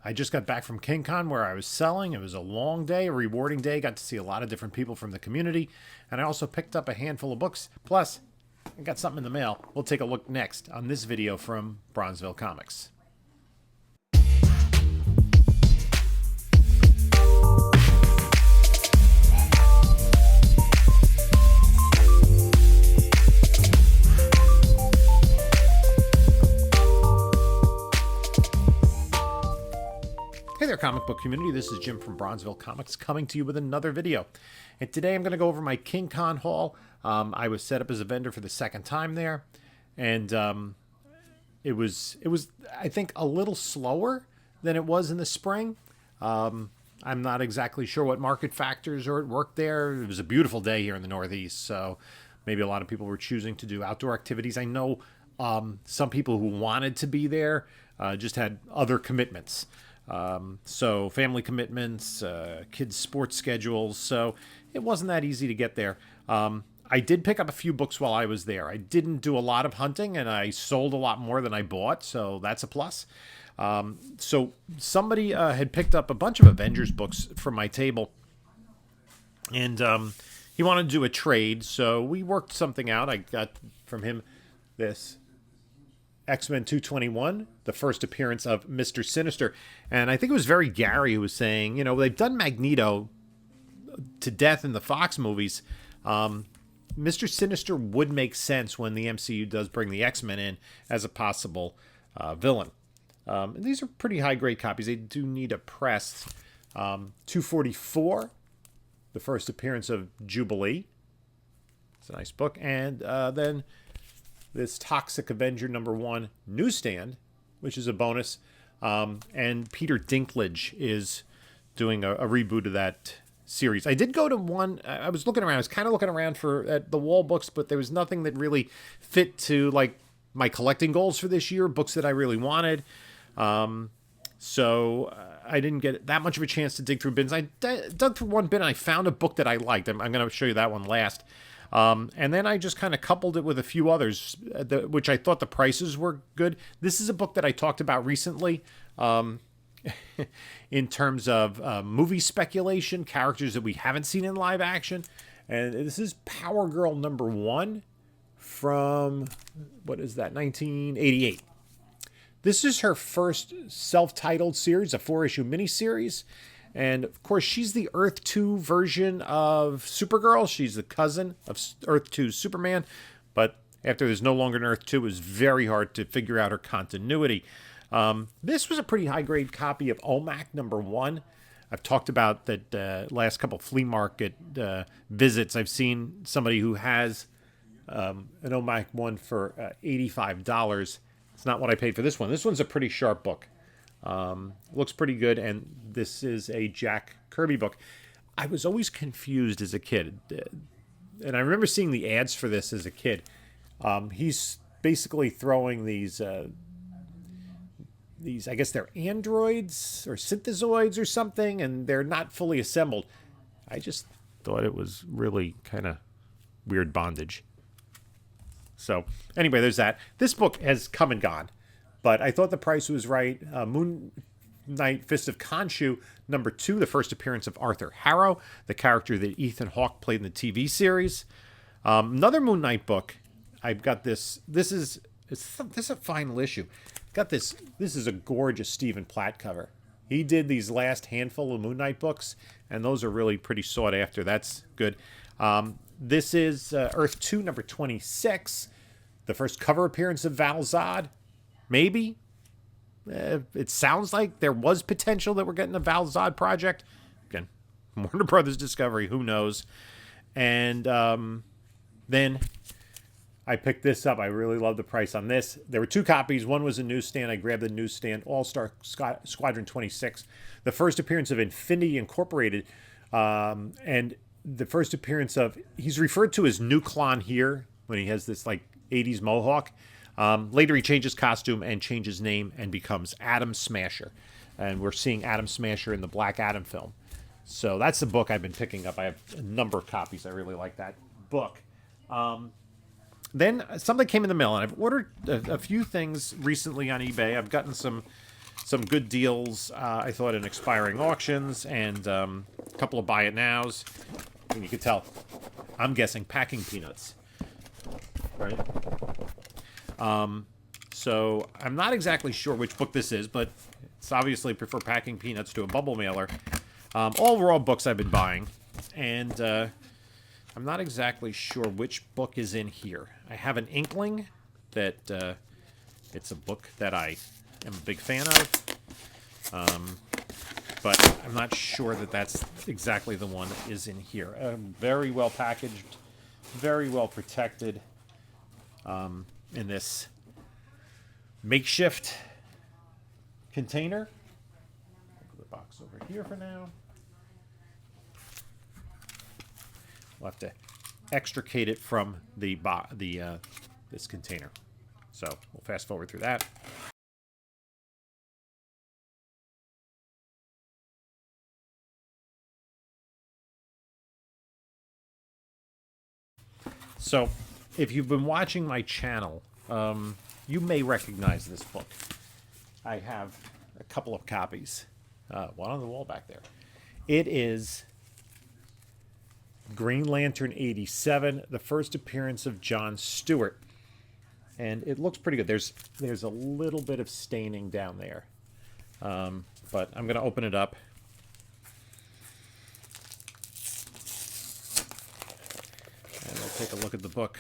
I just got back from King Con where I was selling. It was a long day, a rewarding day. Got to see a lot of different people from the community. And I also picked up a handful of books. Plus, I got something in the mail. We'll take a look next on this video from Bronzeville Comics. Hey there, comic book community. This is Jim from Bronzeville Comics coming to you with another video. And today I'm going to go over my King Con haul. I was set up as a vendor for the second time there. And it was I think, a little slower than it was in the spring. I'm not exactly sure what market factors are at work there. It was a beautiful day here in the Northeast, so maybe a lot of people were choosing to do outdoor activities. I know some people who wanted to be there just had other commitments. So family commitments, kids' sports schedules. So it wasn't that easy to get there. I did pick up a few books while I was there. I didn't do a lot of hunting, and I sold a lot more than I bought. So that's a plus. So somebody had picked up a bunch of Avengers books from my table, and he wanted to do a trade. So we worked something out. I got from him this X-Men 221, the first appearance of Mr. Sinister. And I think it was very Gary who was saying, you know, they've done Magneto to death in the Fox movies. Mr. Sinister would make sense when the MCU does bring the X-Men in as a possible villain. And these are pretty high-grade copies. They do need a press. 244, the first appearance of Jubilee. It's a nice book. And then this Toxic Avenger #1 newsstand, which is a bonus. And Peter Dinklage is doing a reboot of that series. I did go to one. I was looking around. I was kind of looking around at the wall books, but there was nothing that really fit to like my collecting goals for this year, books that I really wanted. So I didn't get that much of a chance to dig through bins. I dug through one bin and I found a book that I liked. I'm going to show you that one last. And then I just kind of coupled it with a few others, which I thought the prices were good. This is a book that I talked about recently in terms of movie speculation, characters that we haven't seen in live action. And this is Power Girl #1 from, what is that, 1988. This is her first self-titled series, a 4-issue miniseries. And, of course, she's the Earth 2 version of Supergirl. She's the cousin of Earth 2's Superman. But after there's no longer an Earth 2, it was very hard to figure out her continuity. This was a pretty high-grade copy of OMAC #1. I've talked about that last couple flea market visits. I've seen somebody who has an OMAC one for $85. It's not what I paid for this one. This one's a pretty sharp book. Looks pretty good, and this is a Jack Kirby book. I was always confused as a kid, and I remember seeing the ads for this as a kid. He's basically throwing these, I guess they're androids or synthezoids or something, and they're not fully assembled. I just thought it was really kind of weird bondage. So anyway, there's that. This book has come and gone, but I thought the price was right. Moon Knight Fist of Khonshu #2, the first appearance of Arthur Harrow, the character that Ethan Hawke played in the TV series. Another Moon Knight book. I've got this. This is a final issue. Got this. This is a gorgeous Stephen Platt cover. He did these last handful of Moon Knight books, and those are really pretty sought after. That's good. This is Earth 2 #26, the first cover appearance of Val Zod. Maybe. It sounds like there was potential that we're getting a Val Zod project. Again, Warner Brothers Discovery, who knows. And then I picked this up. I really love the price on this. There were two copies. One was a newsstand. I grabbed the newsstand, All-Star Squadron 26. The first appearance of Infinity Incorporated. And the first appearance of, he's referred to as Nuklon here, when he has this like 80s mohawk. Later he changes costume and changes name and becomes Atom Smasher. And we're seeing Atom Smasher in the Black Adam film. So that's the book I've been picking up. I have a number of copies. I really like that book. Then something came in the mail, and I've ordered a few things recently on eBay. I've gotten some some good deals, I thought, in expiring auctions, and a couple of buy it nows. And you can tell, I'm guessing packing peanuts, right? So I'm not exactly sure which book this is, but it's obviously prefer packing peanuts to a bubble mailer. All raw books I've been buying, and I'm not exactly sure which book is in here. I have an inkling that it's a book that I am a big fan of, but I'm not sure that that's exactly the one that is in here. Very well packaged, very well protected in this makeshift container. Put the box over here for now. We'll have to extricate it from the this container. So we'll fast forward through that. So if you've been watching my channel, you may recognize this book. I have a couple of copies. One on the wall back there. It is Green Lantern 87, the first appearance of John Stewart. And it looks pretty good. There's a little bit of staining down there. But I'm going to open it up. And we'll take a look at the book.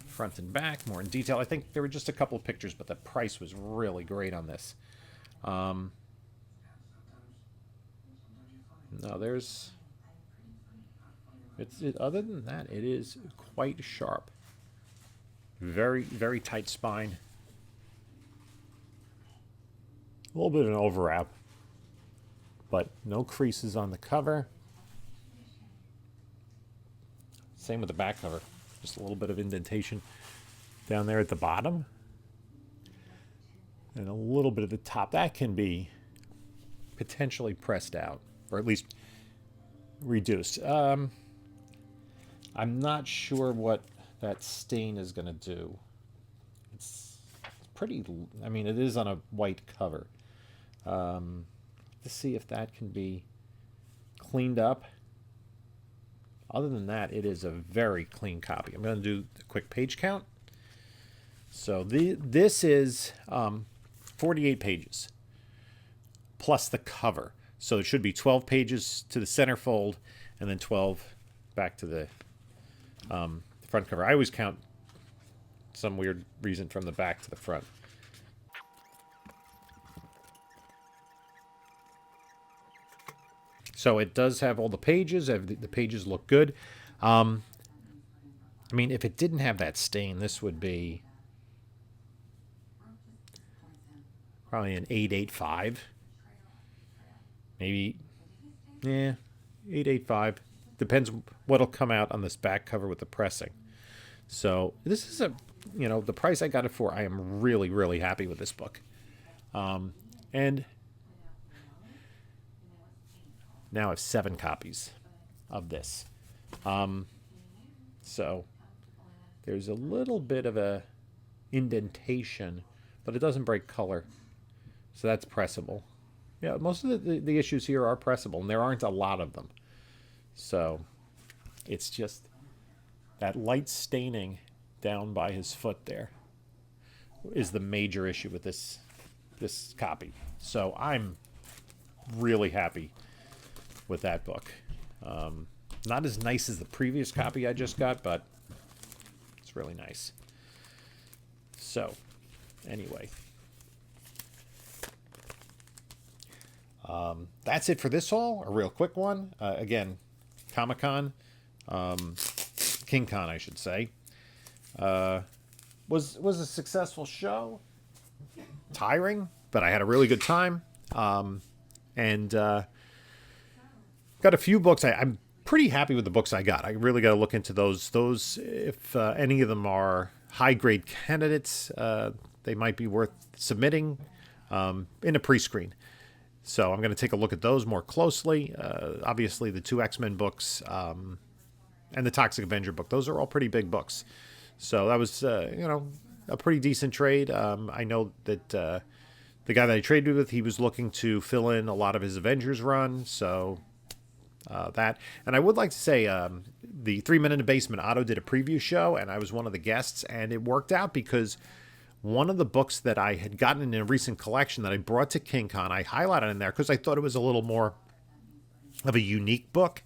Front and back, more in detail. I think there were just a couple of pictures, but the price was really great on this. No, there's... other than that, it is quite sharp. Very, very tight spine. A little bit of an overwrap, but no creases on the cover. Same with the back cover. Just a little bit of indentation down there at the bottom. And a little bit at the top. That can be potentially pressed out, or at least reduced. I'm not sure what that stain is going to do. It's pretty, I mean, it is on a white cover. Let's see if that can be cleaned up. Other than that, it is a very clean copy. I'm going to do a quick page count. So this is 48 pages plus the cover. So it should be 12 pages to the centerfold and then 12 back to the front cover. I always count some weird reason from the back to the front. So it does have all the pages. The pages look good. I mean, if it didn't have that stain, this would be probably an 8.85. Maybe, yeah, 8.85. Depends what'll come out on this back cover with the pressing. So this is the price I got it for. I am really, really happy with this book. And now I have 7 copies of this. So there's a little bit of a indentation, but it doesn't break color. So that's pressable. Yeah, most of the issues here are pressable, and there aren't a lot of them. So it's just that light staining down by his foot there is the major issue with this copy. So I'm really happy with that book. Not as nice as the previous copy I just got, but it's really nice. So anyway, that's it for this haul. A real quick one. Again, Comic-Con, King Con, I should say, was a successful show. Tiring, but I had a really good time. And got a few books. I'm pretty happy with the books I got. I really got to look into those. Those, if any of them are high-grade candidates, they might be worth submitting in a pre-screen. So I'm going to take a look at those more closely. Obviously, the 2 X-Men books and the Toxic Avenger book. Those are all pretty big books. So that was, a pretty decent trade. I know that the guy that I traded with, he was looking to fill in a lot of his Avengers run, so that. And I would like to say the 3 Men in the Basement, Otto did a preview show, and I was one of the guests, and it worked out because one of the books that I had gotten in a recent collection that I brought to KingCon, I highlighted in there because I thought it was a little more of a unique book.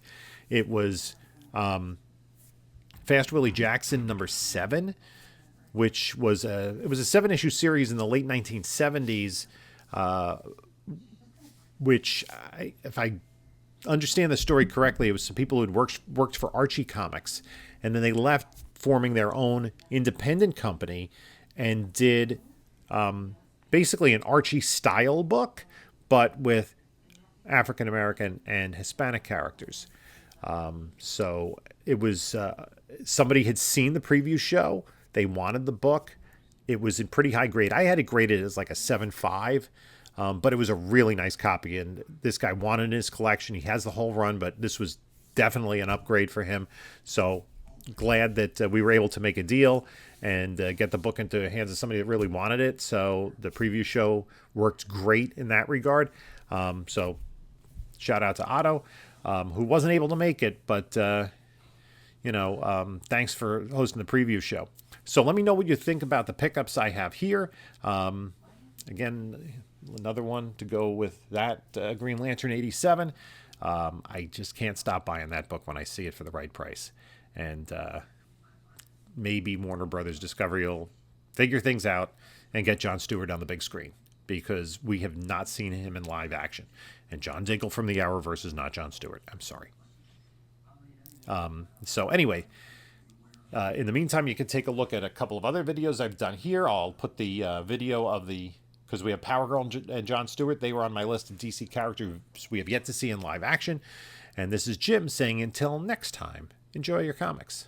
It was Fast Willie Jackson #7, which was it was a 7-issue series in the late 1970s, which if I understand the story correctly, it was some people who had worked for Archie Comics, and then they left, forming their own independent company, and did basically an Archie style book, but with African American and Hispanic characters. So it was somebody had seen the preview show. They wanted the book. It was in pretty high grade. I had it graded as like a 7.5, but it was a really nice copy. And this guy wanted it in his collection. He has the whole run, but this was definitely an upgrade for him. So glad that we were able to make a deal and get the book into the hands of somebody that really wanted it. So the preview show worked great in that regard. So shout out to Otto, who wasn't able to make it, but thanks for hosting the preview show. So let me know what you think about the pickups I have here. Again, another one to go with that Green Lantern 87. I just can't stop buying that book when I see it for the right price. And maybe Warner Brothers Discovery will figure things out and get John Stewart on the big screen, because we have not seen him in live action. And John Diggle from the Arrowverse is not John Stewart. I'm sorry. So anyway, in the meantime, you can take a look at a couple of other videos I've done here. I'll put the video of because we have Power Girl and John Stewart. They were on my list of DC characters we have yet to see in live action. And this is Jim saying until next time, enjoy your comics.